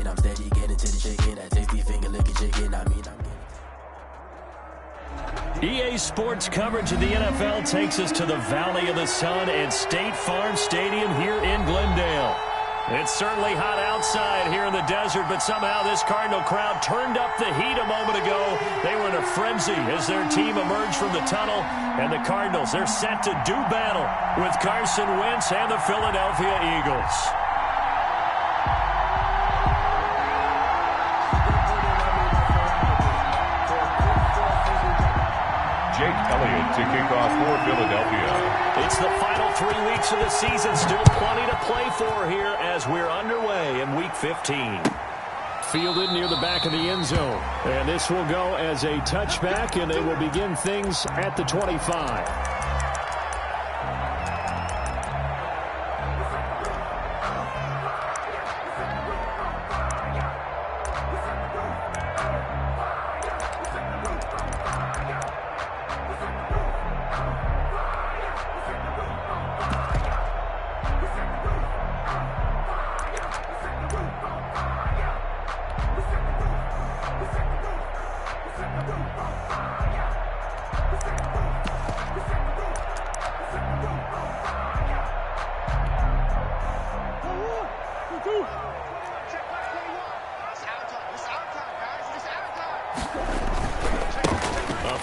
chicken. I'm steady getting to the chicken. That tasty finger licking chicken. I mean, I'm getting. EA Sports coverage of the NFL takes us to the Valley of the Sun and State Farm Stadium here in Glendale. It's certainly hot outside here in the desert, but somehow this Cardinal crowd turned up the heat a moment ago. They were in a frenzy as their team emerged from the tunnel, and the Cardinals, they're set to do battle with Carson Wentz and the Philadelphia Eagles. Jake Elliott to kick off for Philadelphia. It's the final 3 weeks of the season. Still plenty to play for here as we're underway in Week 15. Fielded near the back of the end zone. And this will go as a touchback, and they will begin things at the 25.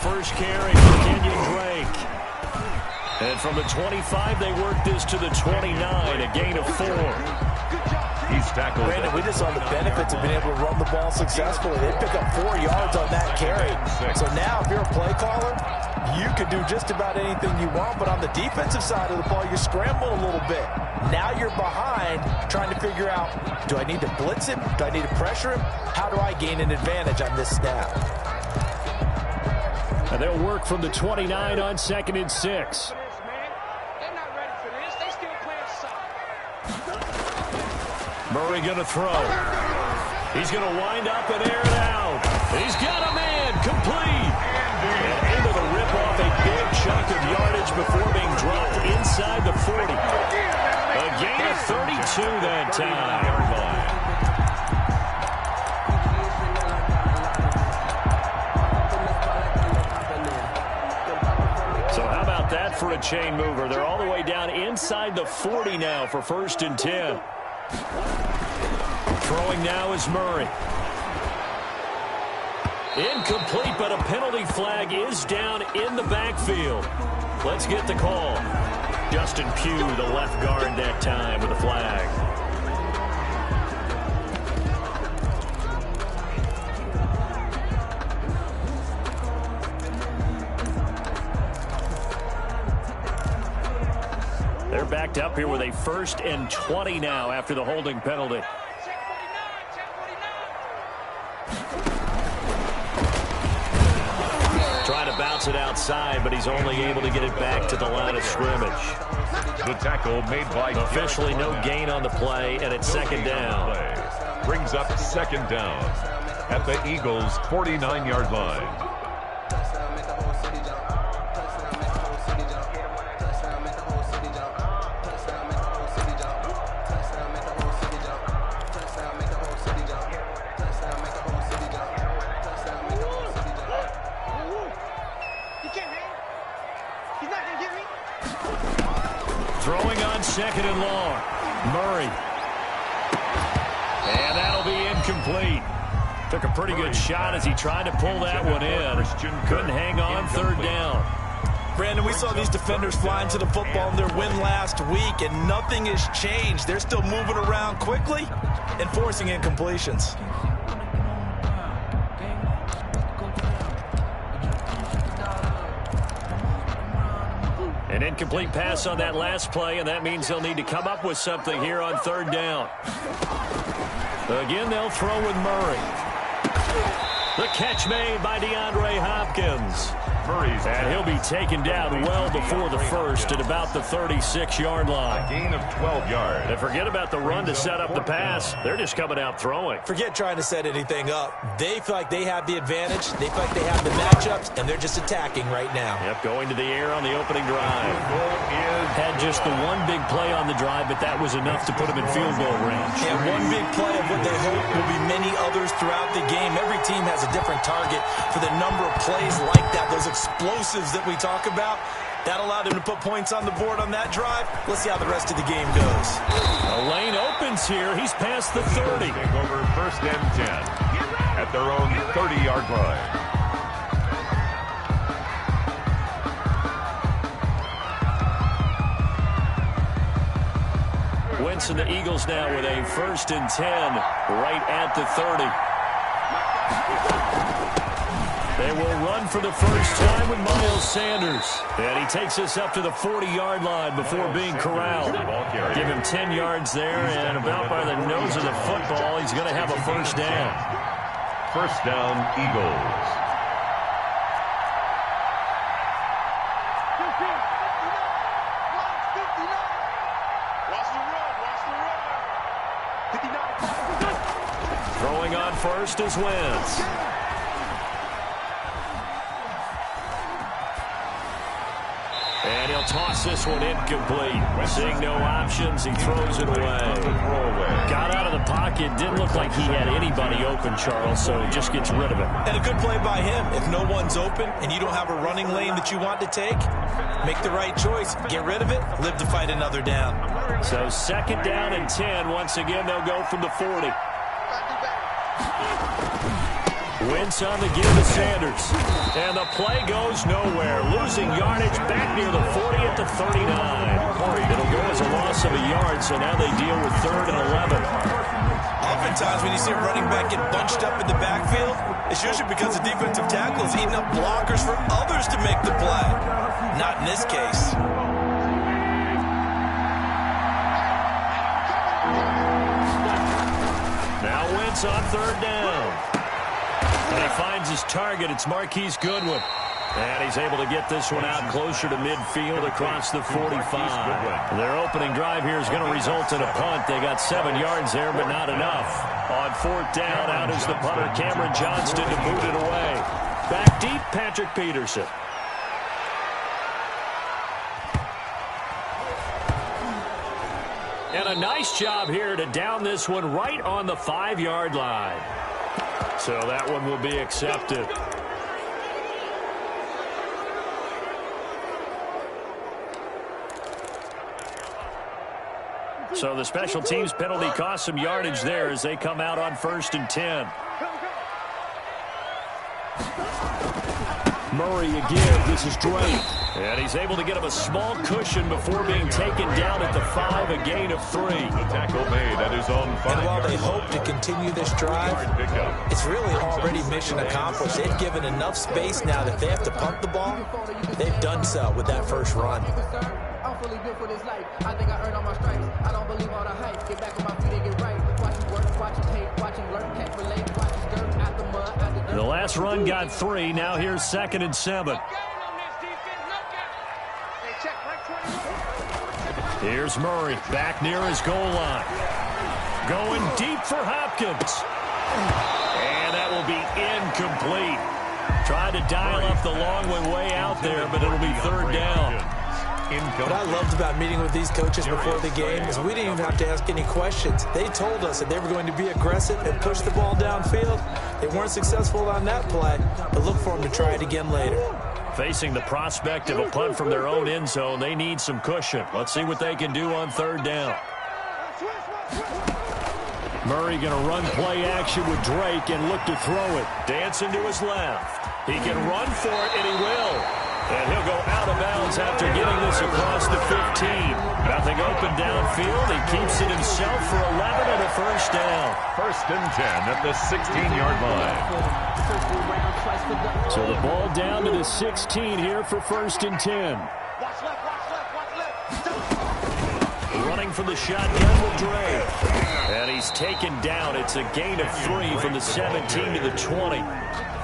First carry for Kenyon Drake. And from the 25, they work this to the 29, a gain of 4. He's tackled. Brandon, we just saw the benefits of being able to run the ball successfully. They pick up 4 yards on that carry. So now, if you're a play caller, you can do just about anything you want, but on the defensive side of the ball, you're scrambling a little bit. Now you're behind, trying to figure out, do I need to blitz him? Do I need to pressure him? How do I gain an advantage on this snap? And they'll work from the 29 on 2nd and 6. Murray going to throw. He's going to wind up and air it out. He's got a man complete. And into the rip off a big chunk of yardage before being dropped inside the 40. A gain of 32 that time. That for a chain mover. They're all the way down inside the 40 now for 1st and 10. Throwing now is Murray. Incomplete, but a penalty flag is down in the backfield. Let's get the call. Justin Pugh, the left guard that time with the flag. They're backed up here with a 1st and 20 now after the holding penalty. Trying to bounce it outside, but he's only able to get it back to the line of scrimmage. The tackle made by officially no gain on the play, and it's 2nd down. Brings up 2nd down at the Eagles' 49-yard line. Throwing on 2nd and long. Murray. And that'll be incomplete. Took a pretty good shot as he tried to pull that one in. Couldn't hang on 3rd down. Brandon, we saw these defenders flying to the football in their win last week, and nothing has changed. They're still moving around quickly and forcing incompletions. An incomplete pass on that last play, and that means they'll need to come up with something here on 3rd down. Again, they'll throw with Murray. The catch made by DeAndre Hopkins. And he'll be taken down well before the first at about the 36-yard line. A gain of 12 yards. And forget about the run to set up the pass. They're just coming out throwing. Forget trying to set anything up. They feel like they have the advantage. They feel like they have the matchups, and they're just attacking right now. Yep, going to the air on the opening drive. Had just the one big play on the drive, but that was enough to put them in field goal range. And one big play of what they hope will be many others throughout the game. Every team has a different target for the number of plays like that, those explosives that we talk about. That allowed him to put points on the board on that drive. Let's see how the rest of the game goes. A lane opens here. He's past the 30. Take over first and 10 at their own 30-yard line. Wentz and the Eagles now with a first and 10 right at the 30. They will run for the first time with Miles Sanders. And he takes us up to the 40-yard line before being corralled. Give him 10 yards there, and about by the nose of the football, he's going to have a first down. First down, Eagles. Throwing on first is Wentz. And he'll toss this one incomplete. Seeing no options, he throws it away. Got out of the pocket. Didn't look like he had anybody open, Charles, so he just gets rid of it. And a good play by him. If no one's open and you don't have a running lane that you want to take, make the right choice. Get rid of it. Live to fight another down. So second down and 10. Once again, they'll go from the 40. Wentz on the give to Sanders. And the play goes nowhere. Losing yardage back near the 40 at the 39. It'll go as a loss of a yard, so now they deal with third and 11. Oftentimes when you see a running back get bunched up in the backfield, it's usually because the defensive tackle is eating up blockers for others to make the play. Not in this case. Now Wentz on third down. And he finds his target. It's Marquise Goodwin. And he's able to get this one out closer to midfield across the 45. Their opening drive here is going to result in a punt. They got 7 yards there, but not enough. On fourth down, out is the punter, Cameron Johnston, to boot it away. Back deep, Patrick Peterson. And a nice job here to down this one right on the 5-yard line. So that one will be accepted. So the special teams penalty cost some yardage there as they come out on first and 10. Murray again. This is Drake. And he's able to get him a small cushion before being taken down at the 5, a gain of 3. The tackle made at his own 5. And while they hope to continue this drive, it's really already mission accomplished. They've given enough space now that if they have to punt the ball, they've done so with that first run. I'm fully built for this life. I think I earned all my stripes. I don't believe all the hype. Get back on my feet and get right. Watching work, watching tape, watching lurk, can't relate. Watching skirt out the mud, out the dirt. The last run got 3. Now here's second and 7. Here's Murray back near his goal line. Going deep for Hopkins. And that will be incomplete. Tried to dial up the long way out there, but it'll be third down. What I loved about meeting with these coaches before the game is we didn't even have to ask any questions. They told us that they were going to be aggressive and push the ball downfield. They weren't successful on that play, but look for them to try it again later. Facing the prospect of a punt from their own end zone, they need some cushion. Let's see what they can do on third down. Murray going to run play action with Drake and look to throw it. Dancing to his left. He can run for it, and he will. And he'll go out of bounds after getting this across the 15. Nothing open downfield. He keeps it himself for 11 and a first down. First and 10 at the 16-yard line. So the ball down to the 16 here for first and 10. Running for the shotgun with Drake. And he's taken down. It's a gain of 3 from the 17 to the 20.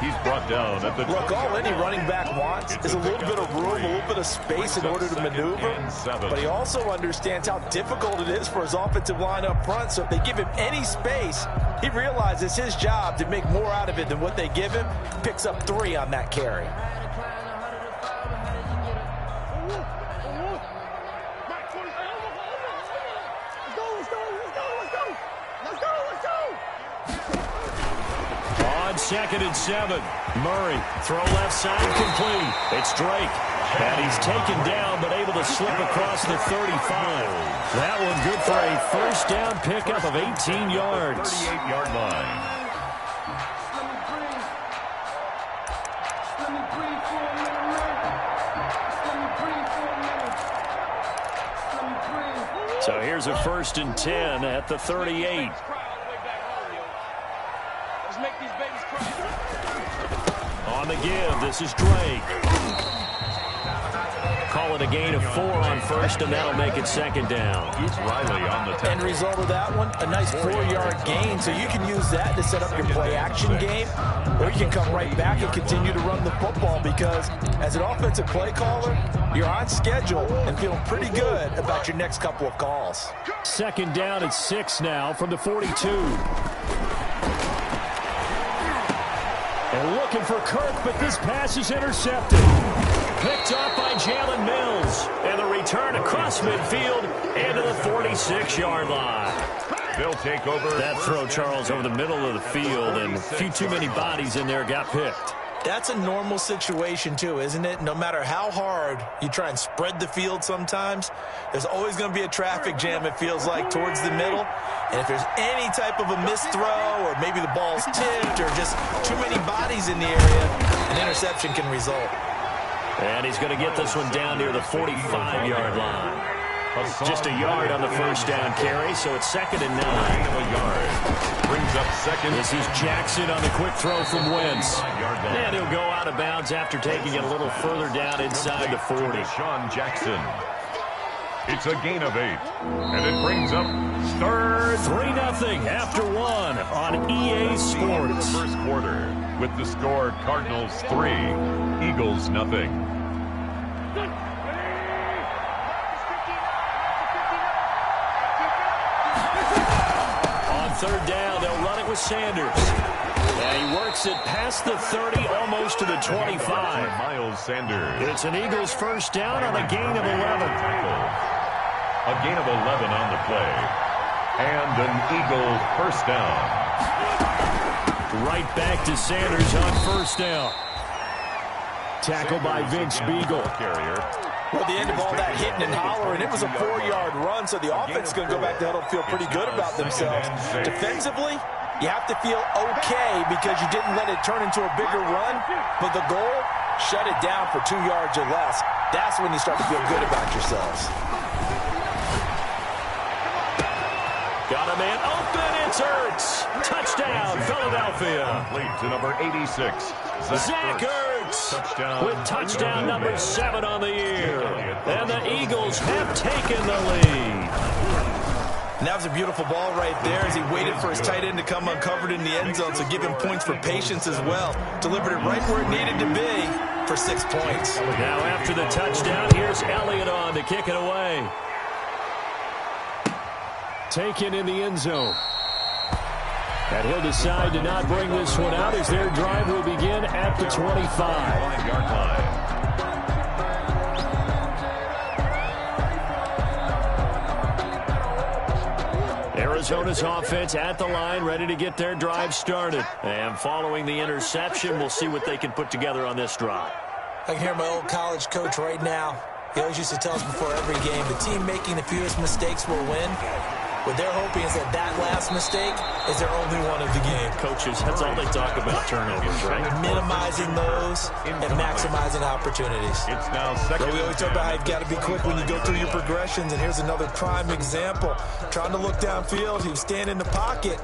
He's brought down at the... Look, all any running back wants is a little bit of room, a little bit of space in order to maneuver. But he also understands how difficult it is for his offensive line up front. So if they give him any space, he realizes his job to make more out of it than what they give him. Picks up 3 on that carry. Second and 7. Murray, throw left side, complete. It's Drake. And he's taken down, but able to slip across the 35. That one good for a first down pickup of 18 yards. 38-yard line. So here's a 1st and 10 at the 38. On the give, this is Drake. Call it a gain of 4 on 1st, and that'll make it 2nd down. He's Riley on the tackle. End result of that one, a nice 4-yard gain. So you can use that to set up your play-action game, or you can come right back and continue to run the football because as an offensive play caller, you're on schedule and feeling pretty good about your next couple of calls. 2nd down at 6 now from the 42. And looking for Kirk, but this pass is intercepted. Picked up by Jalen Mills. And the return across midfield into the 46-yard line. They'll take over. That throw, Charles, over the middle of the field, and a few too many bodies in there got picked. That's a normal situation, too, isn't it? No matter how hard you try and spread the field sometimes, there's always going to be a traffic jam, it feels like, towards the middle. And if there's any type of a missed throw or maybe the ball's tipped or just too many bodies in the area, an interception can result. And he's going to get this one down near the 45-yard line. Just a yard on the first down carry, so it's 2nd and 9. A yard. Brings up second. This is Jackson on the quick throw from Wentz. And he'll go out of bounds after taking it a little further down inside the 40. Sean Jackson. It's a gain of 8. And it brings up third. 3-0 after 1 on EA Sports. First quarter with the score Cardinals 3, Eagles 0. Third down, they'll run it with Sanders. And he works it past the 30, almost to the 25. Miles Sanders. It's an Eagles first down on a gain of 11. A gain of 11 on the play. And an Eagle first down. Right back to Sanders on first down. Tackled by Vince Beagle. Carrier. Well, the end of all that hitting and hollering, it was a 4-yard run, so the offense is going to go back to huddle and feel pretty good about themselves. Defensively, you have to feel okay because you didn't let it turn into a bigger run, but the goal, shut it down for 2 yards or less. That's when you start to feel good about yourselves. Got a man open, it's Ertz. Touchdown, Philadelphia. Lead to number 86. Zach Ertz with touchdown number 7 on the year. And the Eagles have taken the lead. And that was a beautiful ball right there as he waited for his tight end to come uncovered in the end zone, so give him points for patience as well. Delivered it right where it needed to be for 6 points. Now after the touchdown, here's Elliott on to kick it away. Taken in the end zone. And he'll decide to not bring this one out as their drive will begin at the 25-yard line. Arizona's offense at the line, ready to get their drive started. And following the interception, we'll see what they can put together on this drive. I can hear my old college coach right now. He always used to tell us before every game, the team making the fewest mistakes will win. What they're hoping is that last mistake is their only one of the game. Coaches, that's all they talk about, turnovers, right? Minimizing those and maximizing opportunities. It's now second. We always talk about how you've got to be quick when you go through your progressions, and here's another prime example. Trying to look downfield, he was standing in the pocket,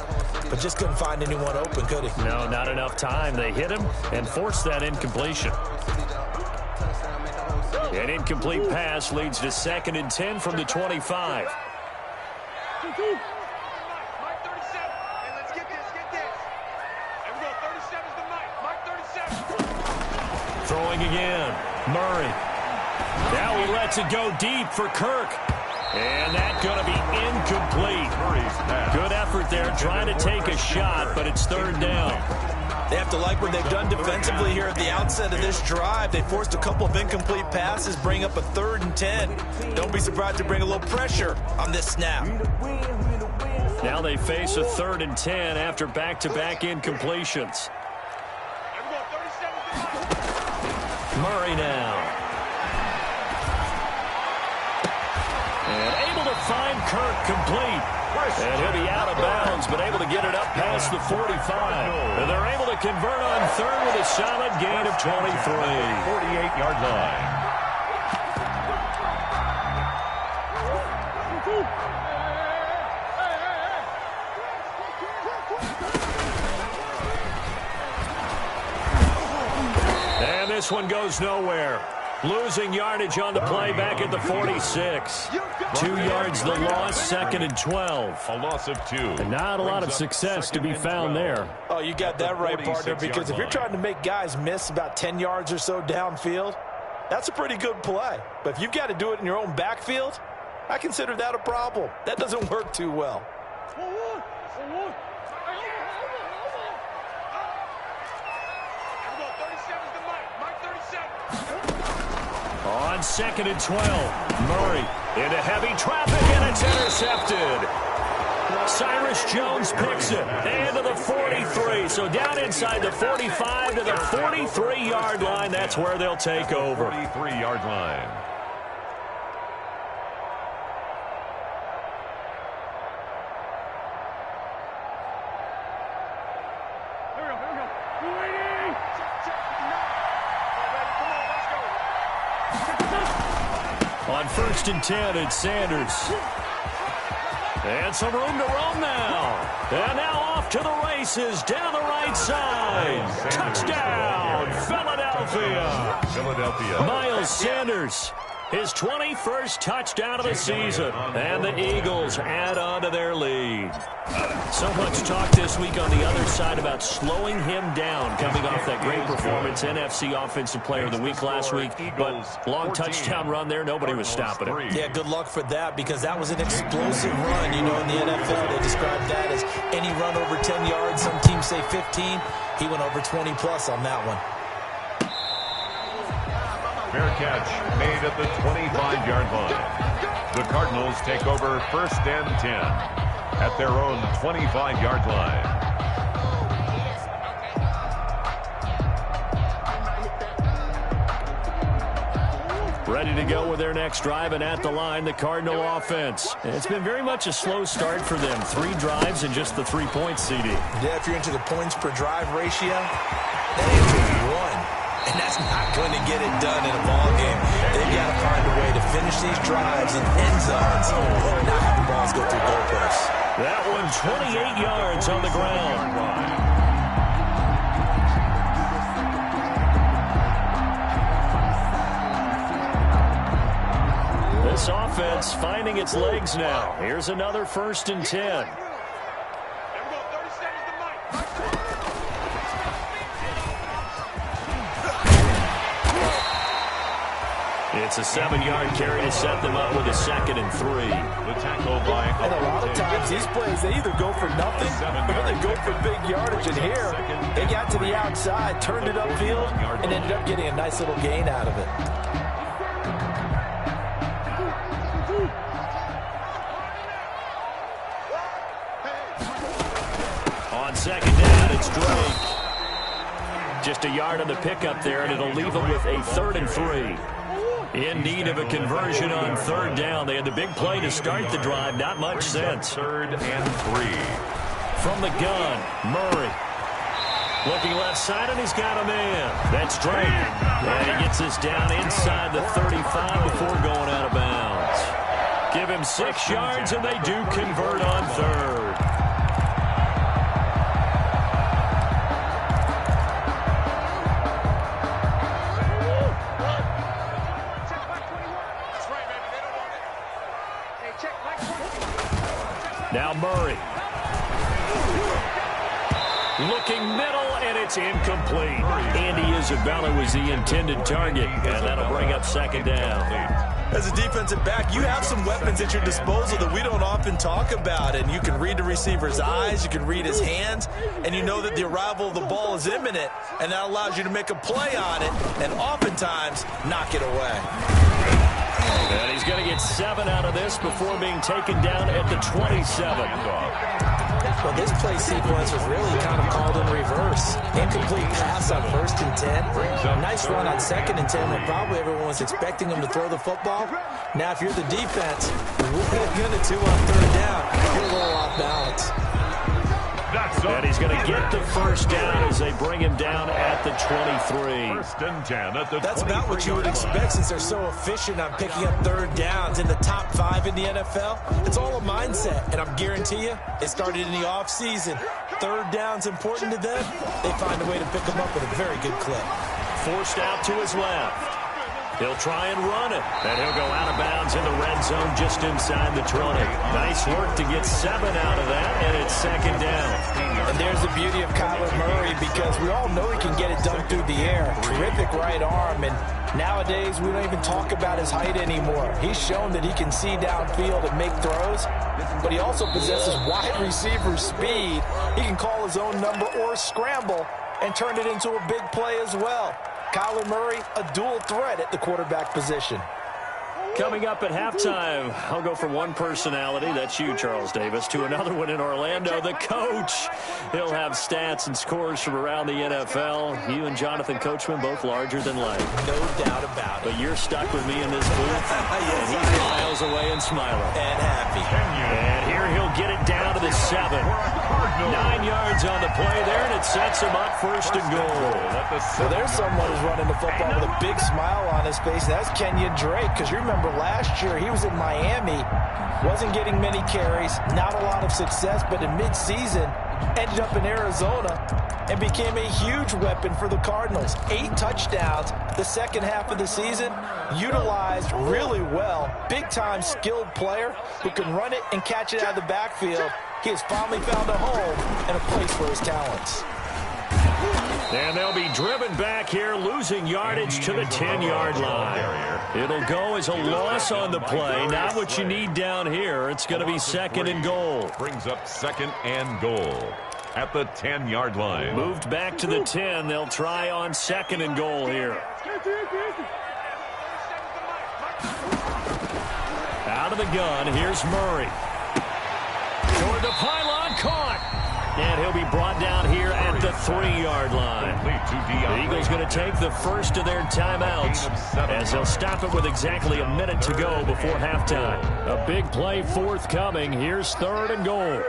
but just couldn't find anyone open, could he? No, not enough time. They hit him and forced that incompletion. An incomplete pass leads to 2nd and 10 from the 25. throwing again. Murray. Now he lets it go deep for Kirk. And that's going to be incomplete. Good effort there trying to take a shot, but it's third down. They have to like what they've done defensively here at the outset of this drive. They forced a couple of incomplete passes, bring up a 3rd and 10. Don't be surprised to bring a little pressure on this snap. Now they face a 3rd and 10 after back-to-back incompletions. Murray now. And able to find Kirk complete. And he'll be out of bounds, but able to get it up past the 45. And they're able to convert on 3rd with a solid gain of 23. 48-yard line. And this one goes nowhere. Losing yardage on the play back at the 46. 2 yards the loss, 2nd and 12. A loss of 2. And not a lot of success to be found there. Oh, you got that right, partner, because if you're trying to make guys miss about 10 yards or so downfield, that's a pretty good play. But if you've got to do it in your own backfield, I consider that a problem. That doesn't work too well. On 2nd and 12, Murray into heavy traffic, and it's intercepted. Cyrus Jones picks it into the 43. So down inside the 45 to the 43-yard line. That's where they'll take over. 43-yard line. On 1st and 10, it's Sanders. And some room to roam now. And now off to the races down the right side. Touchdown, Philadelphia. Miles Sanders, his 21st touchdown of the season. And the Eagles add on to their lead. So much talk this week on the other side about slowing him down, coming off that great performance, NFC Offensive Player of the Week last week. But long touchdown run there, nobody was stopping him. Yeah, good luck for that, because that was an explosive run. You know, in the NFL, they describe that as any run over 10 yards. Some teams say 15. He went over 20-plus on that one. Fair catch made at the 25-yard line. The Cardinals take over 1st and 10 at their own 25-yard line. Ready to go with their next drive, and at the line, the Cardinal offense. It's been very much a slow start for them. 3 drives and just the 3 points, CD. Yeah, if you're into the points per drive ratio, that ain't just 1. And that's not going to get it done in a ball game. They've got to find a way to finish these drives in end zones, not have the balls go through goalposts. That one 28 yards on the ground. This offense finding its legs now. Here's another 1st and 10. It's a 7-yard carry to set them up with a 2nd and 3. The tackle by... And a lot of times these plays, they either go for nothing or they go for big yardage. And here, they got to the outside, turned it upfield, and ended up getting a nice little gain out of it. On 2nd down, it's Drake. Just a yard on the pickup there, and it'll leave them with a 3rd and 3. In need of a conversion on 3rd down. They had the big play to start the drive. Not much sense. 3rd and 3. From the gun, Murray. Looking left side, and he's got a man. That's Drake. And he gets us down inside the 35 before going out of bounds. Give him 6 yards, and they do convert on 3rd. Now Murray. Looking middle, and it's incomplete. Andy Isabella was the intended target, and that'll bring up second down. As a defensive back, you have some weapons at your disposal that we don't often talk about, and you can read the receiver's eyes, you can read his hands, and you know that the arrival of the ball is imminent, and that allows you to make a play on it and oftentimes knock it away. And he's going to get 7 out of this before being taken down at the 27. Well, this play sequence was really kind of called in reverse. Incomplete pass on 1st and 10. Nice run on 2nd and 10 when probably everyone was expecting him to throw the football. Now, if you're the defense, what are you going to do on 3rd down? You're a little off balance. And he's going to get the first down as they bring him down at the 23. 1st and 10 at the That's about what you would expect since they're so efficient on picking up 3rd downs in the top 5 in the NFL. It's all a mindset, and I'm guarantee you it started in the offseason. 3rd down's important to them. They find a way to pick them up with a very good clip. Forced out to his left. He'll try and run it, and he'll go out of bounds in the red zone just inside the 20. Nice work to get 7 out of that, and it's 2nd down. And there's the beauty of Kyler Murray, because we all know he can get it done through the air. Terrific right arm, and nowadays we don't even talk about his height anymore. He's shown that he can see downfield and make throws, but he also possesses wide receiver speed. He can call his own number or scramble and turn it into a big play as well. Kyler Murray, a dual threat at the quarterback position. Coming up at halftime, I'll go from one personality, that's you, Charles Davis, to another one in Orlando, the coach. He'll have stats and scores from around the NFL. You and Jonathan Coachman, both larger than life. No doubt about it. But you're stuck with me in this booth, and he's miles away and smiling. And happy. And here he'll get it down to the 7. 9 yards on the play there, and it sets him up 1st and goal. Well, there's someone who's running the football with a big smile on his face. That's Kenyon Drake, because you remember last year he was in Miami, wasn't getting many carries, not a lot of success, but in midseason ended up in Arizona and became a huge weapon for the Cardinals. 8 touchdowns the second half of the season, utilized really well. Big-time skilled player who can run it and catch it out of the backfield. He has finally found a home and a place for his talents. And they'll be driven back here, losing yardage to the 10-yard line. It'll go as a loss on the play. Not what you need down here. It's going to be 2nd and goal. Brings up 2nd and goal at the 10-yard line. Moved back to the 10. They'll try on 2nd and goal here. Out of the gun, here's Murray. Toward the pylon, caught. And he'll be brought down here at the 3-yard line. The Eagles going to take the first of their timeouts as they'll stop it with exactly a minute to go before halftime. A big play forthcoming. Here's 3rd and goal.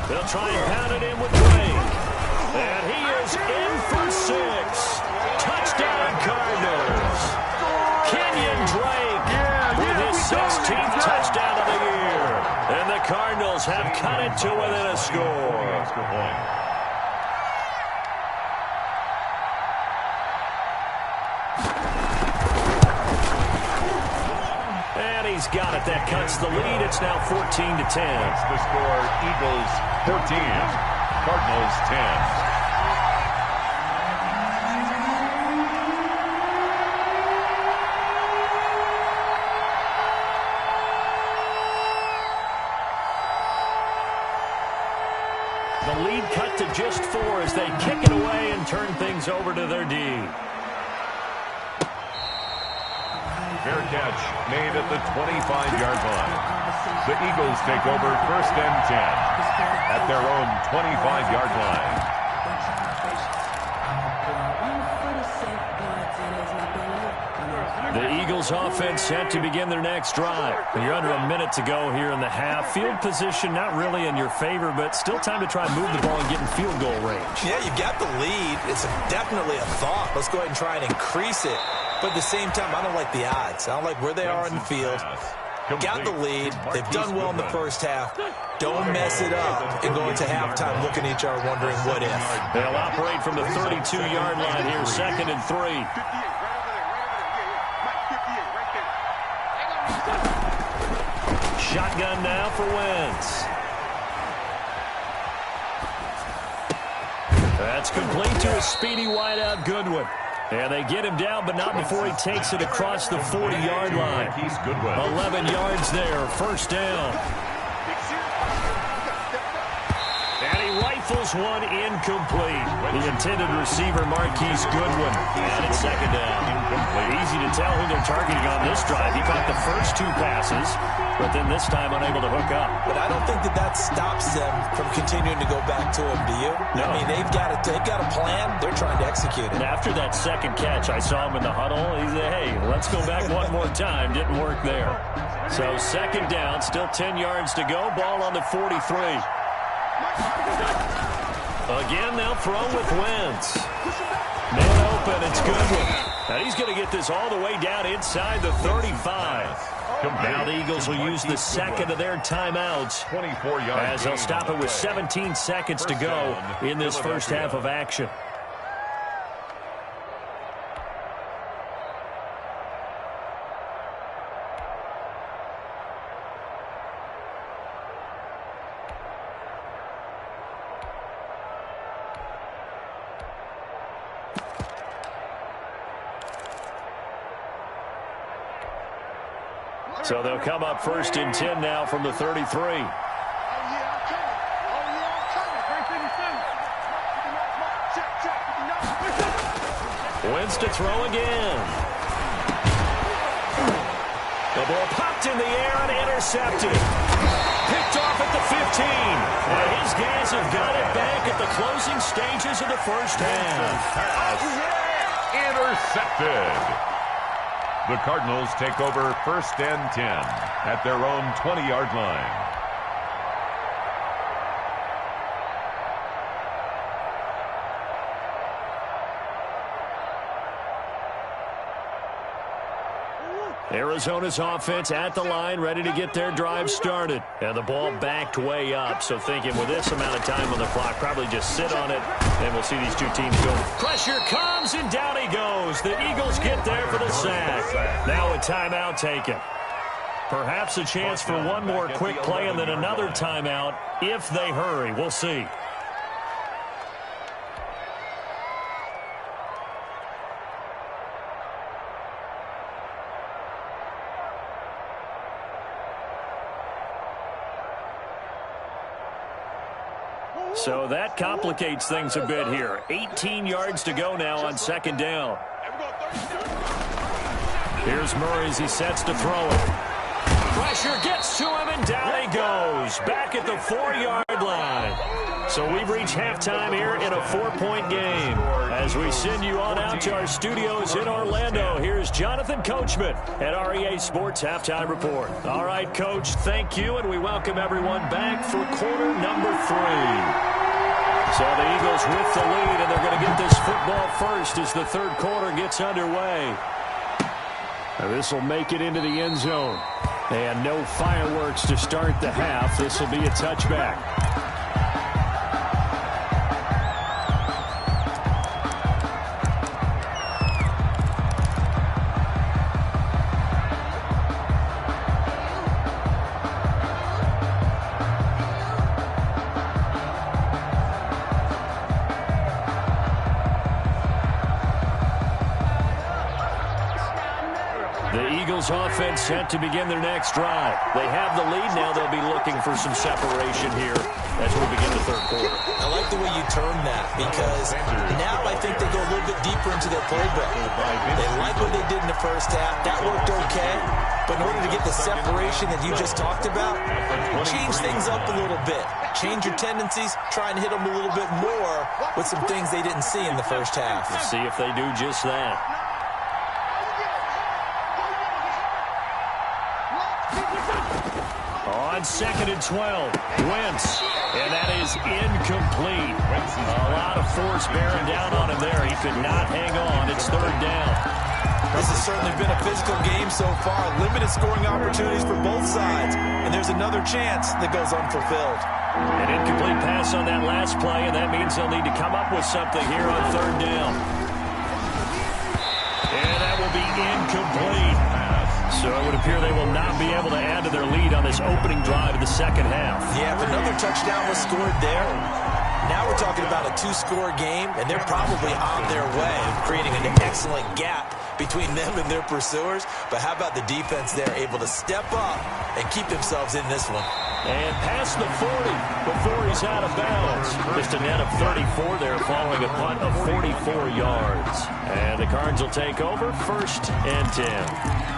They'll try and pound it in with Drake. And he is in for 6. Touchdown Cardinals. Kenyon Drake with his 16th touchdown of the year. And the Cardinals have cut it to within a score. And he's got it. That cuts the lead. It's now 14-10. That's the score. Eagles 14, Cardinals 10. The lead cut to just 4 as they kick it away and turn things over to their D. Fair catch made at the 25-yard line. The Eagles take over 1st and 10 at their own 25-yard line. The Eagles offense set to begin their next drive. You're under a minute to go here in the half. Field position not really in your favor, but still time to try and move the ball and get in field goal range. Yeah, you've got the lead. It's definitely a thought. Let's go ahead and try and increase it. But at the same time, I don't like the odds. I don't like where they are in the field. Got the lead. They've done well in the first half. Don't mess it up and go into halftime looking at each other wondering what if. They'll operate from the 32-yard line here, 2nd and 3. Shotgun now for Wentz. That's complete to a speedy wideout Goodwin. And they get him down, but not before he takes it across the 40-yard line. 11 yards there, first down. And he rifles one incomplete. The intended receiver, Marquise Goodwin. And it's second down. Easy to tell who they're targeting on this drive. He caught the first 2 passes, but then this time unable to hook up. But I don't think that stops them from continuing to go back to him, do you? No. I mean, they've got a plan. They're trying to execute it. And after that second catch, I saw him in the huddle. He said, hey, let's go back one more time. Didn't work there. So second down, still 10 yards to go. Ball on the 43. Again, they'll throw with Wentz. Man open, it's Goodwin. Now he's going to get this all the way down inside the 35. Now the Eagles will use the second of their timeouts as they'll stop it with 17 seconds to go in this first half of action. So they'll come up first and 10 now from the 33. Wentz to throw again. The ball popped in the air and intercepted. Picked off at the 15. And his guys have got it back at the closing stages of the first half. Intercepted. The Cardinals take over first and 10 at their own 20-yard line. Arizona's offense at the line, ready to get their drive started. And the ball backed way up, so thinking with this amount of time on the clock, probably just sit on it, and we'll see these two teams go. Pressure comes, and down he goes. The Eagles get there for the sack. Now a timeout taken. Perhaps a chance for one more quick play and then another timeout if they hurry. We'll see. So that complicates things a bit here. 18 yards to go now on second down. Here's Murray as he sets to throw it. Pressure gets to him, and down he goes. Back at the 4-yard line. So we've reached halftime here in a 4-point game. As we send you on out to our studios in Orlando, here's Jonathan Coachman at REA Sports Halftime Report. All right, Coach, thank you, and we welcome everyone back for quarter number 3. So the Eagles with the lead, and they're going to get this football first as the third quarter gets underway. This will make it into the end zone. And no fireworks to start the half. This will be a touchback. Offense set to begin their next drive. They have the lead now. They'll be looking for some separation here as we begin the third quarter. I like the way you term that, because now I think they go a little bit deeper into their playbook. They like what they did in the first half. That worked okay. But in order to get the separation that you just talked about, change things up a little bit. Change your tendencies. Try and hit them a little bit more with some things they didn't see in the first half. We'll see if they do just that. On second and 12, Wentz, and that is incomplete. A lot of force bearing down on him there. He could not hang on. It's third down. This has certainly been a physical game so far. Limited scoring opportunities for both sides. And there's another chance that goes unfulfilled. An incomplete pass on that last play, and that means they'll need to come up with something here on third down. And that will be incomplete. So it would appear they will not be able to add to their lead on this opening drive of the second half. Yeah, if another touchdown was scored there, Now we're talking about a 2-score game, and they're probably on their way of creating an excellent gap between them and their pursuers. But how about the defense there, able to step up and keep themselves in this one? And past the 40 before he's out of bounds. Just a net of 34 there following a punt of 44 yards. And the Cards will take over 1st and 10.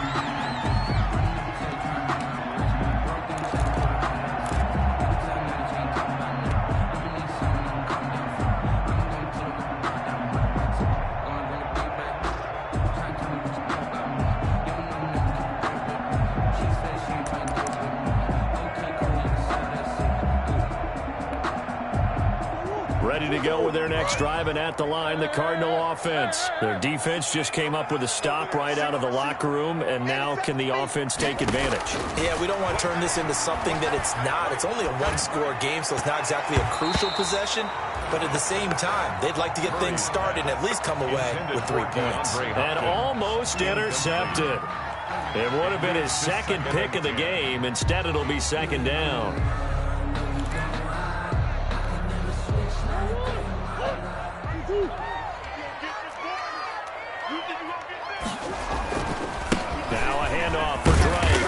Ready to go with their next drive, and at the line, the Cardinal offense. Their defense just came up with a stop right out of the locker room, and now can the offense take advantage? Yeah, we don't want to turn this into something that it's not. It's only a 1-score game, so it's not exactly a crucial possession. But at the same time, they'd like to get things started and at least come away with 3 points. And almost intercepted. It would have been his second pick of the game. Instead, it'll be 2nd down. Now a handoff for Drake.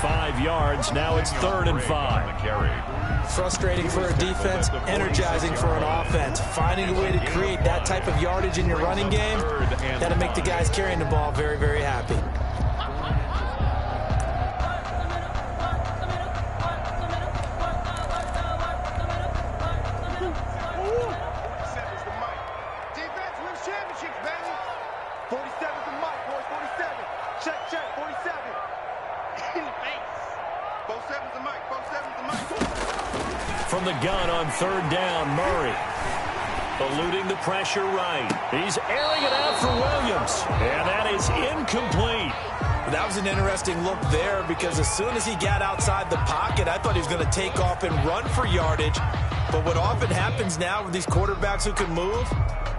5 yards. Now it's 3rd and 5. Frustrating for a defense, energizing for an offense. Finding a way to create that type of yardage in your running game, that'll make the guys carrying the ball very, very happy. From the gun on 3rd down, Murray. Eluding the pressure right. He's airing it out for Williams. And that is incomplete. That was an interesting look there because as soon as he got outside the pocket, I thought he was going to take off and run for yardage. But what often happens now with these quarterbacks who can move,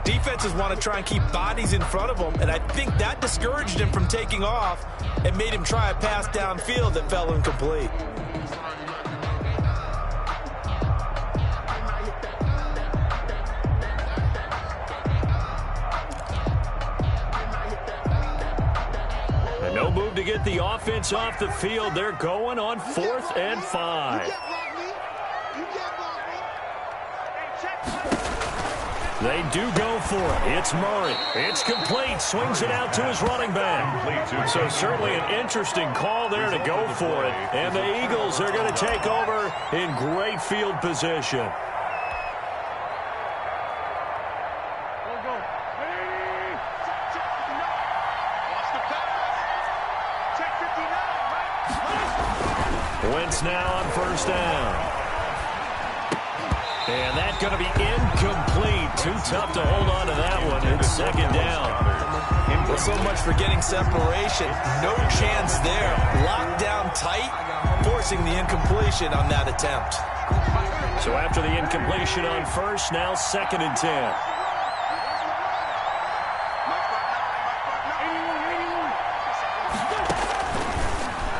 defenses want to try and keep bodies in front of them. And I think that discouraged him from taking off and made him try a pass downfield that fell incomplete. No move to get the offense off the field. They're going on 4th and 5. They do go for it. It's Murray. It's complete. Swings it out to his running back. So certainly an interesting call there to go for it. And the Eagles are going to take over in great field position. Wentz now on 1st down. And that's going to be incomplete. Too tough to hold on to that one. It's 2nd down. Well, so much for getting separation. No chance there. Locked down tight, forcing the incompletion on that attempt. So after the incompletion on 1st, now 2nd and 10.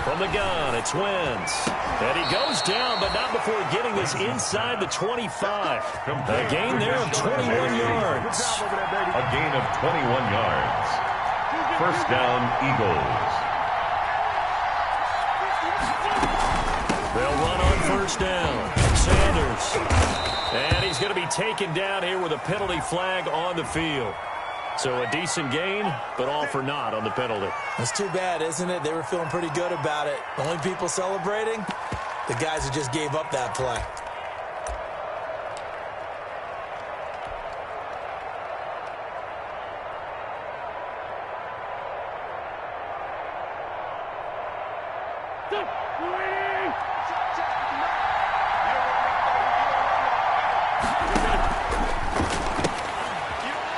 From the gun, it's Wentz. And he goes down, but not before getting this inside the 25. A gain there of 21 yards. A gain of 21 yards. 1st down, Eagles. They'll run on 1st down. Sanders. And he's going to be taken down here with a penalty flag on the field. So a decent gain, but all for naught on the penalty. It's too bad, isn't it? They were feeling pretty good about it. The only people celebrating, the guys who just gave up that play.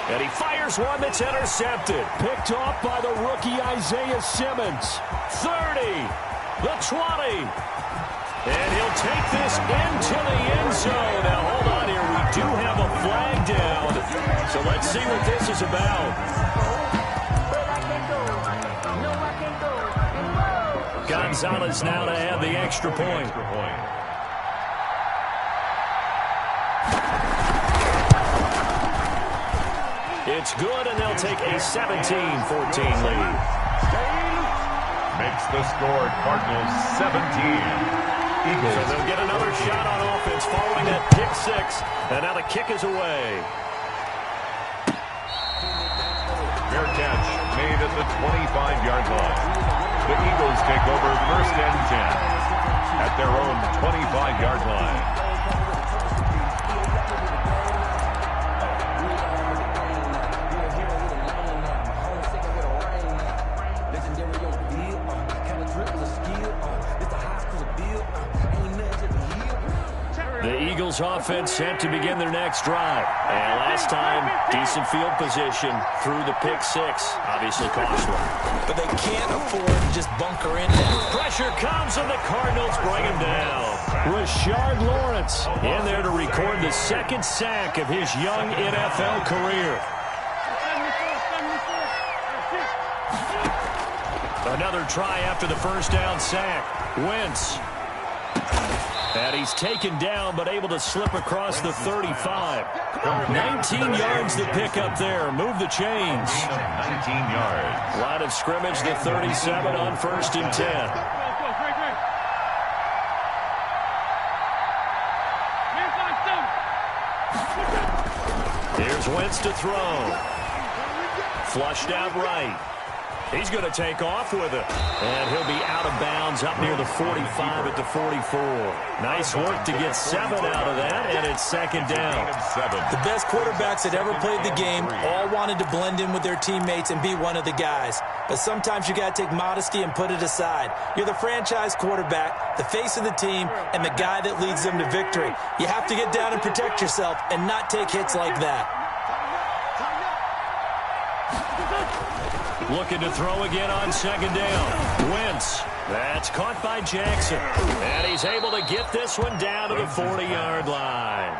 And he fires one that's intercepted. Picked off by the rookie Isaiah Simmons. 30, the 20. And he'll take this into the end zone. Now, hold on here. We do have a flag down. So let's see what this is about. Gonzalez now to add the extra point. It's good, and they'll take a 17-14 lead. Makes the score Cardinals 17. Eagles. So they'll get another shot on offense following that pick six. And now the kick is away. Fair catch made at the 25-yard line. The Eagles take over first and 10 at their own 25-yard line. The Eagles offense set to begin their next drive. And last time, decent field position through the pick six. Obviously costly. But they can't afford to just bunker in there. Pressure comes and the Cardinals bring him down. Rashard Lawrence in there to record the second sack of his young NFL career. Another try after the first down sack. Wentz. And he's taken down, but able to slip across the 35. 19 yards to pick up there. Move the chains. 19 yards. Line of scrimmage, the 37 on first and 10. Here's Wentz to throw. Flushed out right. He's going to take off with it. And he'll be out of bounds up near the 45 at the 44. Nice work to get 7 out of that, and it's second down. The best quarterbacks that ever played the game all wanted to blend in with their teammates and be one of the guys. But sometimes you got to take modesty and put it aside. You're the franchise quarterback, the face of the team, and the guy that leads them to victory. You have to get down and protect yourself and not take hits like that. Looking to throw again on second down. Wentz. That's caught by Jackson. And he's able to get this one down to the 40-yard line.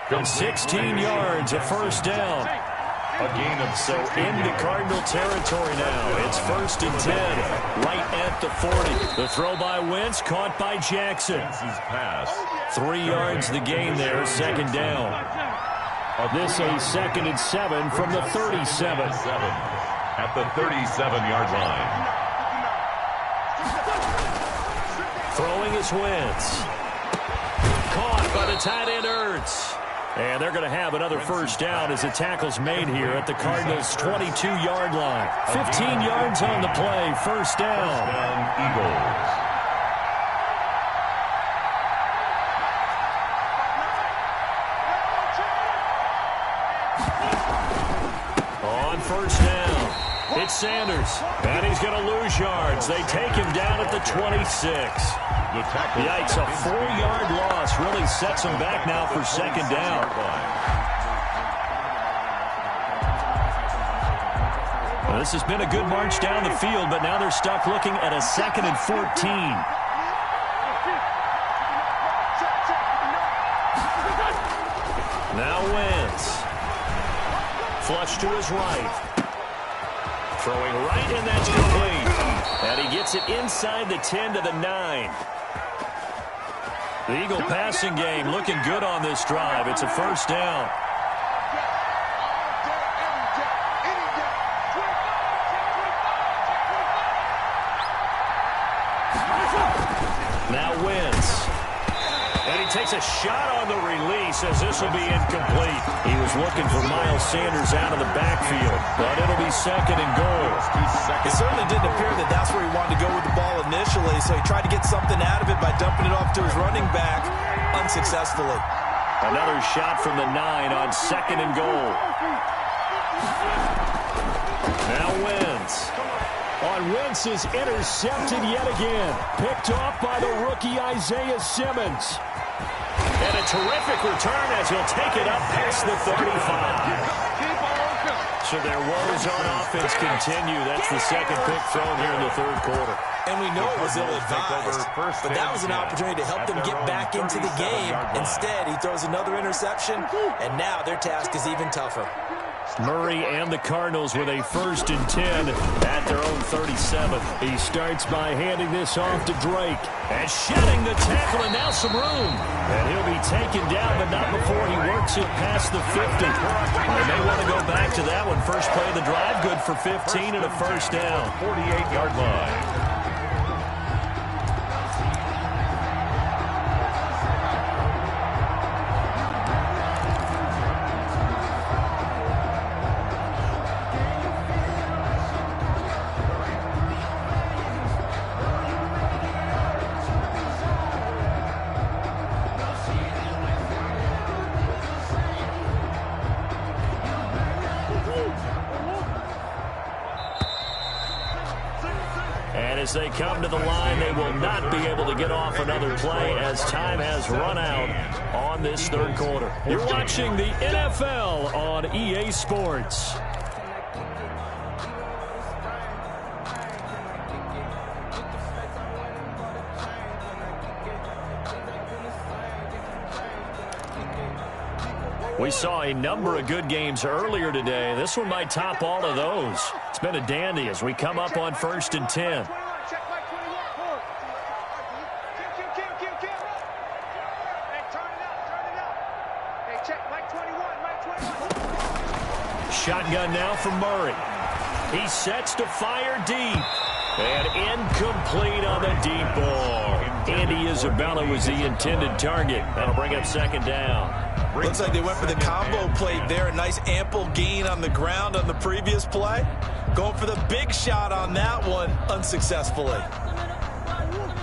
And 16 yards, a first down. A gain of so into Cardinal territory now. It's first and 10, right at the 40. The throw by Wentz, caught by Jackson. 3 yards the gain there, second down. This a second and 7 from the 37. At the 37-yard line. Throwing is Wentz. Caught by the tight end Ertz. And they're going to have another first down as the tackle's made here at the Cardinals' 22-yard line. 15 yards on the play, first down. Eagles. On first down. It's Sanders, and he's going to lose yards. They take him down at the 26. Yikes, a 4-yard loss really sets him back now for second down. Well, this has been a good march down the field, but now they're stuck looking at a second and 14. Now Wentz. Flush to his right. Throwing right, and that's complete. And he gets it inside the 10 to the 9. The Eagle passing game looking good on this drive. It's a first down. Now Wentz. And he takes a shot on the release as this will be incomplete. He was looking for Miles Sanders out of the backfield, but it'll be second and goal. It certainly didn't appear that that's where he wanted to go with the ball initially, so he tried to get something out of it by dumping it off to his running back unsuccessfully. Another shot from the 9 on second and goal. Now Wentz. Wentz is intercepted yet again. Picked off by the rookie Isaiah Simmons. And a terrific return as he'll take it up past the 35. So their woes on offense continue. That's the second pick thrown here in the third quarter. And we know it was ill-advised, but that was an opportunity to help them get back into the game. Instead, he throws another interception, and now their task is even tougher. Murray and the Cardinals with a 1st and 10 at their own 37. He starts by handing this off to Drake. And shedding the tackle, and now some room. And he'll be taken down, but not before he works it past the 50. And they want to go back to that one. First play of the drive, good for 15 and a 1st down. 48-yard line. As they come to the line, they will not be able to get off another play as time has run out on this 3rd quarter. You're watching the NFL on EA Sports. We saw a number of good games earlier today. This one might top all of those. It's been a dandy as we come up on 1st and 10. Shotgun now from Murray. He sets to fire deep. And incomplete on the deep ball. Andy Isabella was the intended target. That'll bring up 2nd down. Looks like they went for the combo play there. A nice ample gain on the ground on the previous play. Going for the big shot on that one unsuccessfully.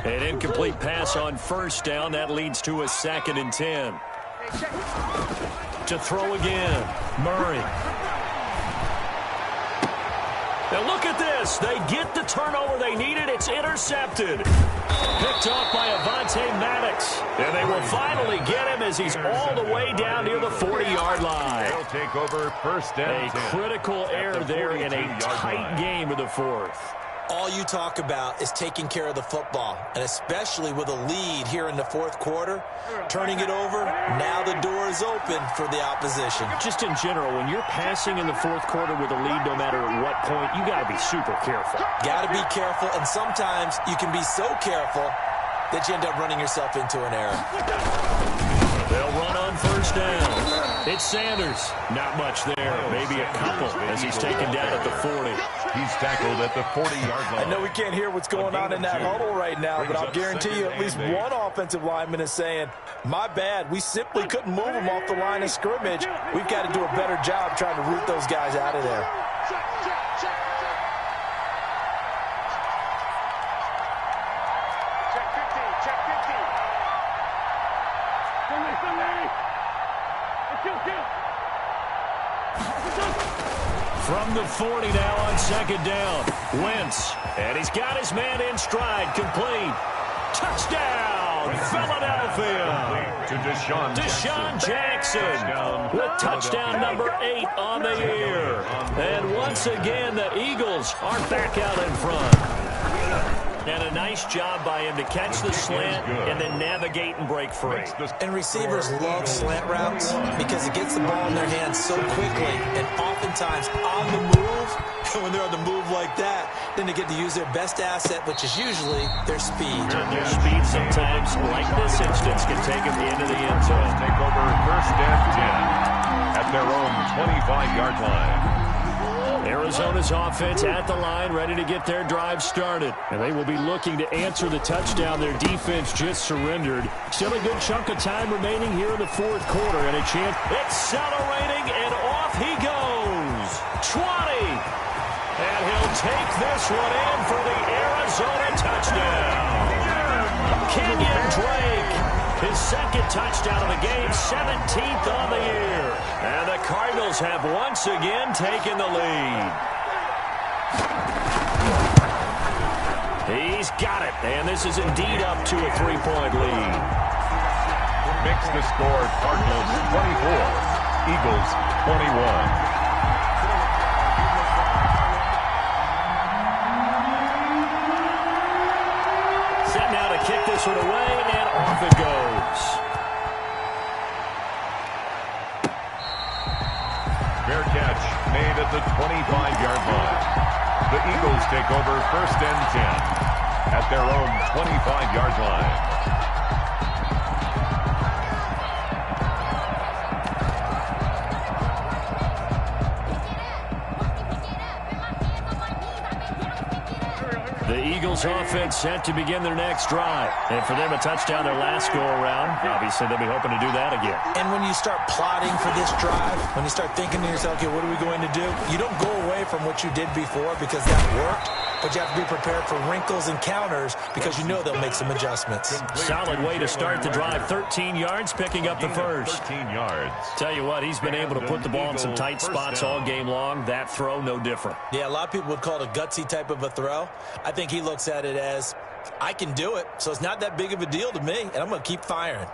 An incomplete pass on 1st down. That leads to a 2nd and 10. To throw again. Murray. Now look at this. They get the turnover they needed. It's intercepted. Picked off by Avonte Maddox. And they will finally get him as he's all the way down near the 40-yard line. They'll take over 1st and 10. A critical error there in a tight game of the 4th. All you talk about is taking care of the football, and especially with a lead here in the 4th quarter, turning it over, now the door is open for the opposition. Just in general, when you're passing in the 4th quarter with a lead, no matter at what point, you got to be super careful. Got to be careful, and sometimes you can be so careful that you end up running yourself into an error. They'll run on 1st down. It's Sanders. Not much there. Maybe a couple as he's taken down at the 40. He's tackled at the 40-yard line. I know we can't hear what's going on in that huddle right now, but I'll guarantee you at least one offensive lineman is saying, my bad, we simply couldn't move him off the line of scrimmage. We've got to do a better job trying to root those guys out of there. From the 40 now on 2nd down. Wentz. And he's got his man in stride. Complete. Touchdown, Philadelphia. To Deshaun Jackson with touchdown number 8 on the year. And once again, the Eagles are back out in front. And a nice job by him to catch the slant and then navigate and break free. And receivers love slant routes because it gets the ball in their hands so quickly and oftentimes on the move. And when they're on the move like that, then they get to use their best asset, which is usually their speed. And their speed sometimes, like this instance, can take them into the end zone. Take over 1st and 10 at their own 25-yard line. Arizona's offense at the line, ready to get their drive started. And they will be looking to answer the touchdown their defense just surrendered. Still a good chunk of time remaining here in the 4th quarter. And a chance, accelerating, and off he goes. 20. And he'll take this one in for the Arizona touchdown. Kenyon Drake, his 2nd touchdown of the game, 17th on the year. And the Cardinals have once again taken the lead. He's got it, and this is indeed up to a 3-point lead. Makes the score Cardinals 24, Eagles 21. Set now to kick this one away, and off it goes. Fair catch at the 25-yard line. The Eagles take over 1st and 10 at their own 25-yard line. The Eagles offense set to begin their next drive. And for them, a touchdown their last go-around. Obviously, they'll be hoping to do that again. And when you start plotting for this drive, when you start thinking to yourself, okay, what are we going to do? You don't go away from what you did before because that worked, but you have to be prepared for wrinkles and counters because you know they'll make some adjustments. Solid way to start the drive. 13 yards, picking up the first. 13 yards. Tell you what, he's been able to put the ball in some tight spots all game long. That throw, no different. Yeah, a lot of people would call it a gutsy type of a throw. I think he looks at it as, I can do it, so it's not that big of a deal to me, and I'm going to keep firing.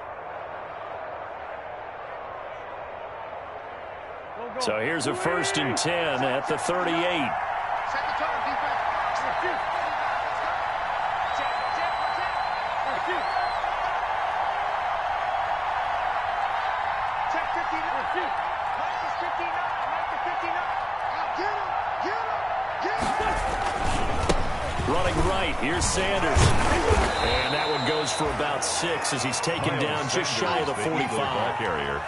So here's a 1st and 10 at the 38. Running right, here's Sanders. And that one goes for about 6 as he's taken down just shy of the 45. Carrier.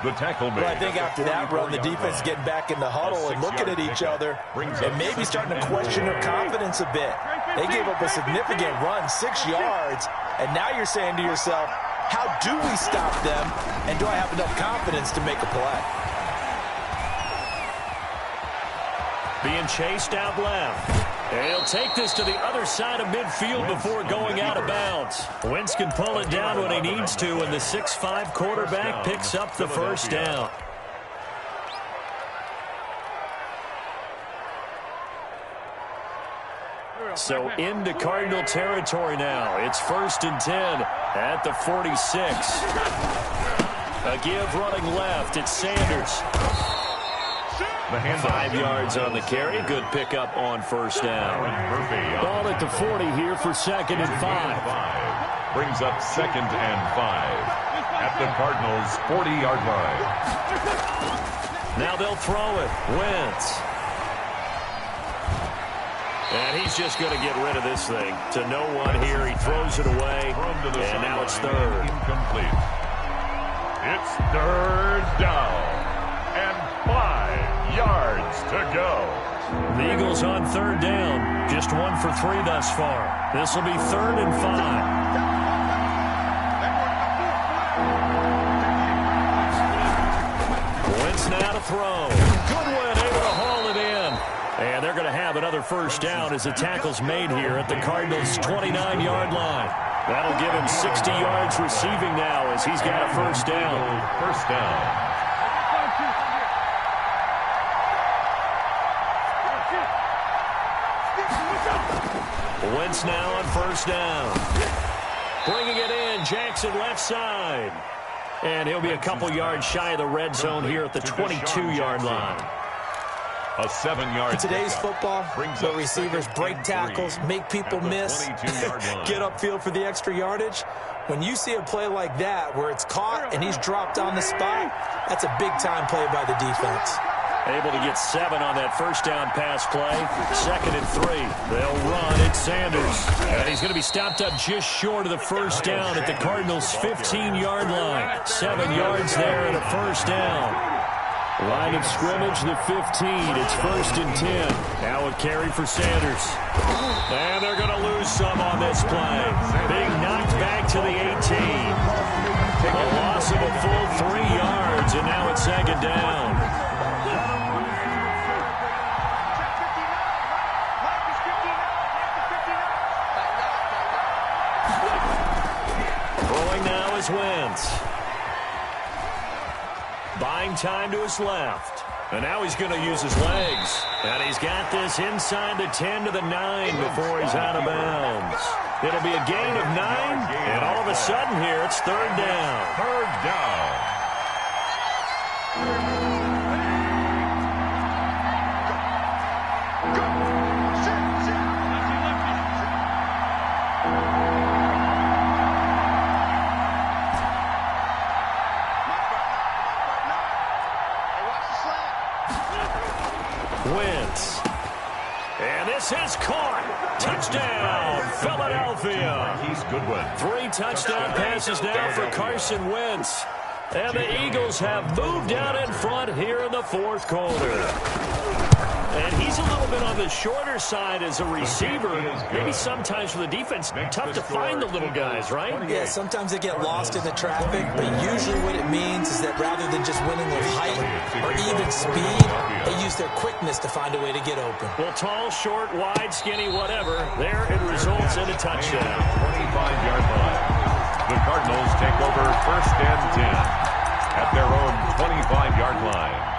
The tackle made. Well, I think after that run, the defense is getting back in the huddle and looking at each other and maybe starting to question their confidence a bit. They gave up a significant run, 6 yards, and now you're saying to yourself, how do we stop them, and do I have enough confidence to make a play? Being chased out left. And he'll take this to the other side of midfield before going out of bounds. Wentz can pull it down when he needs to, and the 6'5" quarterback picks up the first down. So into Cardinal territory now. It's 1st and 10 at the 46. A give running left. It's Sanders. 5 yards on the carry. Good pickup on 1st down. Ball at the 40 here for 2nd and 5. Brings up 2nd and 5 at the Cardinals' 40-yard line. Now they'll throw it. Wentz. And he's just going to get rid of this thing. To no one here. He throws it away. And now it's 3rd. Incomplete. It's 3rd down. And 5 yards to go. The Eagles on 3rd down. Just 1 for 3 thus far. This will be 3rd and 5. Wentz now to throw. Goodwin able to haul it in. And they're going to have another 1st down as the tackle's made here at the Cardinals' 29-yard line. That'll give him 60 yards receiving now as he's got a 1st down. 1st down. Wentz now on 1st down. Bringing it in, Jackson left side. And he'll be a couple yards shy of the red zone here at the 22-yard line. A 7-yard. In today's football, where receivers break tackles, make people miss, get upfield for the extra yardage, when you see a play like that where it's caught and he's dropped on the spot, that's a big-time play by the defense. Able to get 7 on that 1st down pass play. 2nd and 3. They'll run. It's Sanders. And he's going to be stopped up just short of the 1st down at the Cardinals' 15-yard line. 7 yards there and a 1st down. Line of scrimmage, the 15. It's 1st and 10. Now a carry for Sanders. And they're going to lose some on this play. Big knocked back to the 18. A loss of a full 3 yards, and now it's 2nd down. Throwing now is Wentz. Buying time to his left. And now he's going to use his legs. And he's got this inside the 10 to the 9 before he's out of bounds. It'll be a gain of 9. And all of a sudden here, it's 3rd down. 3rd down. This is caught. Touchdown, Philadelphia. He's Goodwin. 3 touchdown passes now for Carson Wentz. And the Eagles have moved out in front here in the fourth quarter. And he's a little bit on the shorter side as a receiver. Maybe sometimes for the defense, tough to find the little guys, right? Yeah, sometimes they get lost in the traffic, but usually what it means is that rather than just winning with height or even speed, they use their quickness to find a way to get open. Well, tall, short, wide, skinny, whatever, there it results in a touchdown. 25-yard line. The Cardinals take over 1st and 10 at their own 25-yard line.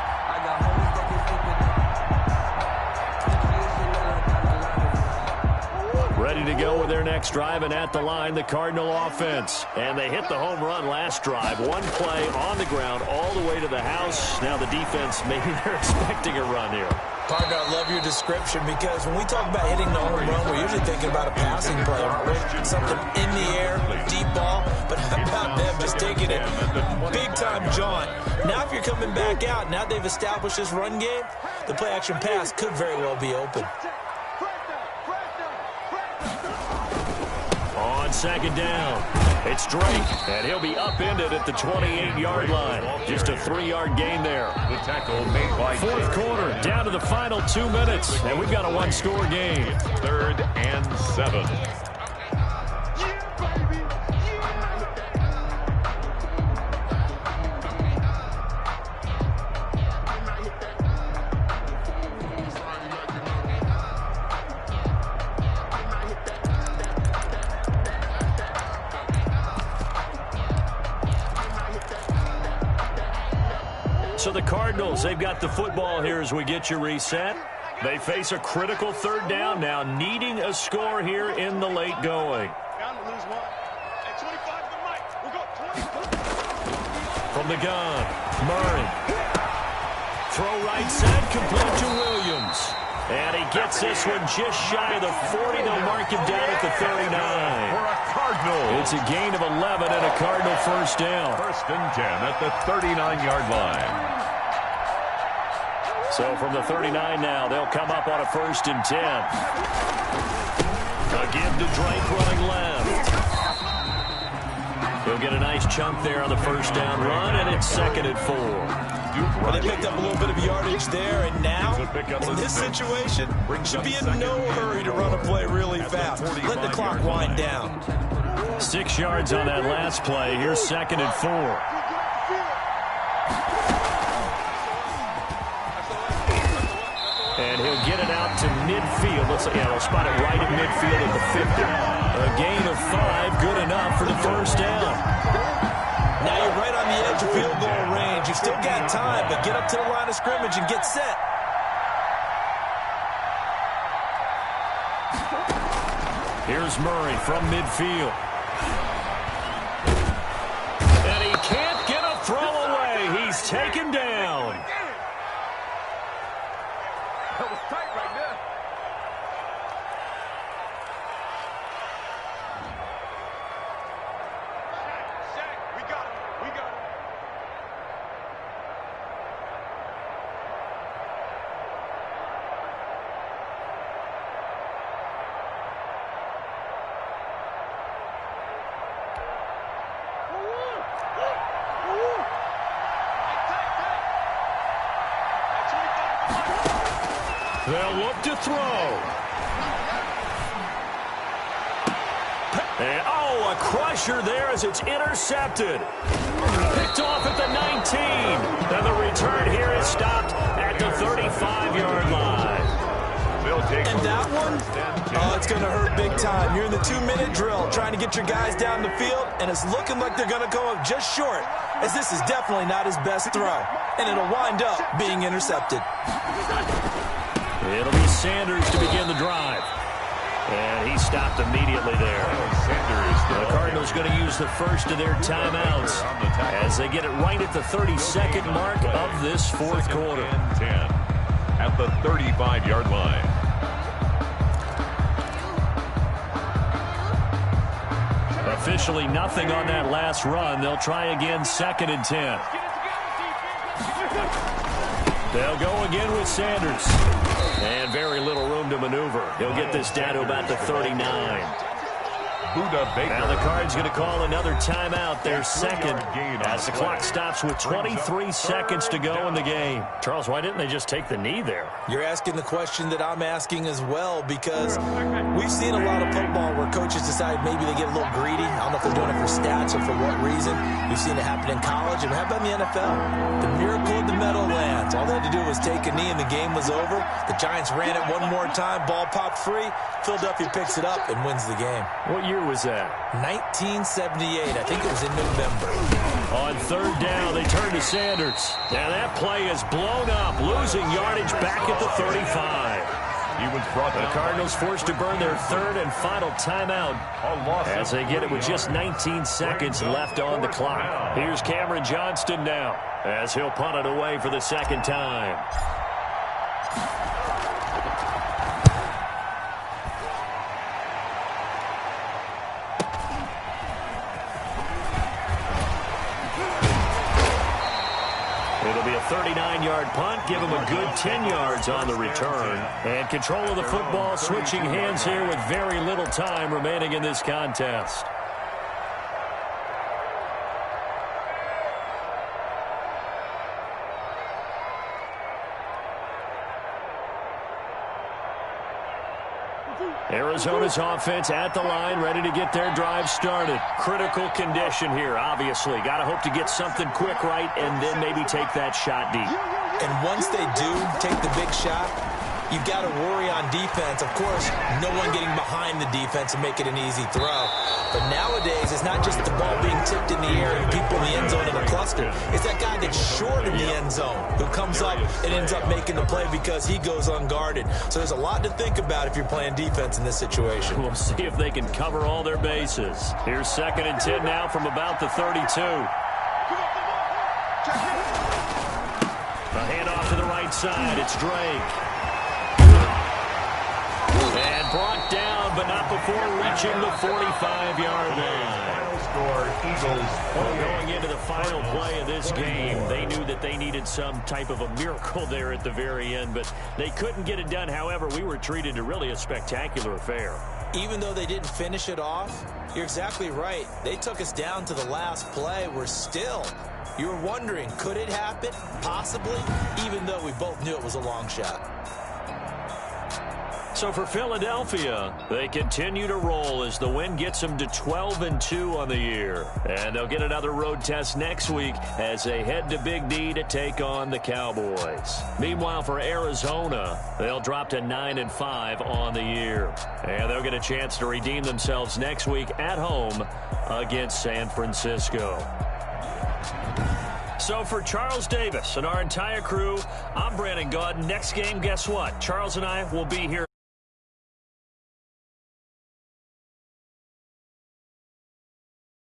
Ready to go with their next drive, and at the line, the Cardinal offense. And they hit the home run last drive. One play on the ground all the way to the house. Now the defense, maybe they're expecting a run here. Partner, I love your description because when we talk about hitting the home run, we're usually thinking about a passing play, aren't we? Something in the air, deep ball, but how about them just taking it big-time jaunt? Now if you're coming back out, now they've established this run game, the play-action pass could very well be open. On second down, it's Drake, and he'll be upended at the 28-yard line. Just a 3-yard gain there. The tackle made by fourth quarter, down to the final 2 minutes, and we've got a one-score game. 3rd and 7. So the Cardinals, they've got the football here as we get you reset. They face a critical 3rd down now, needing a score here in the late going. From the gun, Murray. Throw right side, complete to Williams. And he gets this one just shy of the 40. They'll mark him down at the 39. For a Cardinal. It's a gain of 11 and a Cardinal first down. 1st and 10 at the 39-yard line. So from the 39 now, they'll come up on a 1st and 10. A give to Drake running left. He'll get a nice chunk there on the 1st down run, and it's 2nd and 4. Well, they picked up a little bit of yardage there, and now, in this situation, should be in no hurry to run a play really fast. Let the clock wind down. 6 yards on that last play. Here's 2nd and 4. And he'll get it out to midfield. Looks like, yeah, they'll spot it right at midfield at the 50. A gain of 5, good enough for the 1st down. Now you're right on the edge of field goal range. You've still got time, but get up to the line of scrimmage and get set. Here's Murray from midfield. And he can't get a throw away. He's taken down. That was tight right there. Shaq, we got him. We got him. They'll look to throw. And, oh, a crusher there as it's intercepted. Picked off at the 19. And the return here is stopped at the 35-yard line. And that one, oh, it's going to hurt big time. You're in the 2-minute drill trying to get your guys down the field, and it's looking like they're going to go up just short, as this is definitely not his best throw. And it'll wind up being intercepted. It'll be Sanders to begin the drive. And he stopped immediately there. The Cardinals going to use the first of their timeouts as they get it right at the 32nd mark of this fourth quarter. 10 at the 35-yard line. Officially nothing on that last run. They'll try again, 2nd and 10. They'll go again with Sanders. And very little room to maneuver. He'll get this down to about the 39. Now the Cards going to call another timeout, their second, as the clock stops with 23 seconds to go in the game. Charles, why didn't they just take the knee there? You're asking the question that I'm asking as well, because we've seen a lot of football where coaches decide maybe they get a little greedy. I don't know if they're doing it for stats or for what reason. We've seen it happen in college, and how about in the NFL? The miracle of the Meadowlands. All they had to do was take a knee, and the game was over. The Giants ran it one more time. Ball popped free. Philadelphia picks it up and wins the game. What year was that? 1978. I think it was in November. On third down, they turn to Sanders. Now that play is blown up, losing yardage back at the 35. The Cardinals forced to burn their third and final timeout as they get it with just 19 seconds left on the clock. Here's Cameron Johnston now as he'll punt it away for the second time. It'll be a 39-yard punt, give him a good 10 yards on the return. And control of the football switching hands here with very little time remaining in this contest. Arizona's offense at the line, ready to get their drive started. Critical condition here, obviously. Got to hope to get something quick right and then maybe take that shot deep. And once they do take the big shot, you've got to worry on defense. Of course, no one getting behind the defense and make it an easy throw. But nowadays, it's not just the ball being tipped in the air and people in the end zone in a cluster. It's that guy that's short in the end zone who comes up and ends up making the play because he goes unguarded. So there's a lot to think about if you're playing defense in this situation. We'll see if they can cover all their bases. Here's 2nd and 10 now from about the 32. A handoff to the right side. It's Drake. And brought down, but not before reaching the 45-yard line. Going into the final play of this game, they knew that they needed some type of a miracle there at the very end, but they couldn't get it done. However, we were treated to really a spectacular affair. Even though they didn't finish it off, you're exactly right. They took us down to the last play. You were wondering, could it happen? Possibly, even though we both knew it was a long shot. So for Philadelphia, they continue to roll as the win gets them to 12-2 on the year. And they'll get another road test next week as they head to Big D to take on the Cowboys. Meanwhile, for Arizona, they'll drop to 9-5 on the year. And they'll get a chance to redeem themselves next week at home against San Francisco. So for Charles Davis and our entire crew, I'm Brandon Gaudin. Next game, guess what? Charles and I will be here.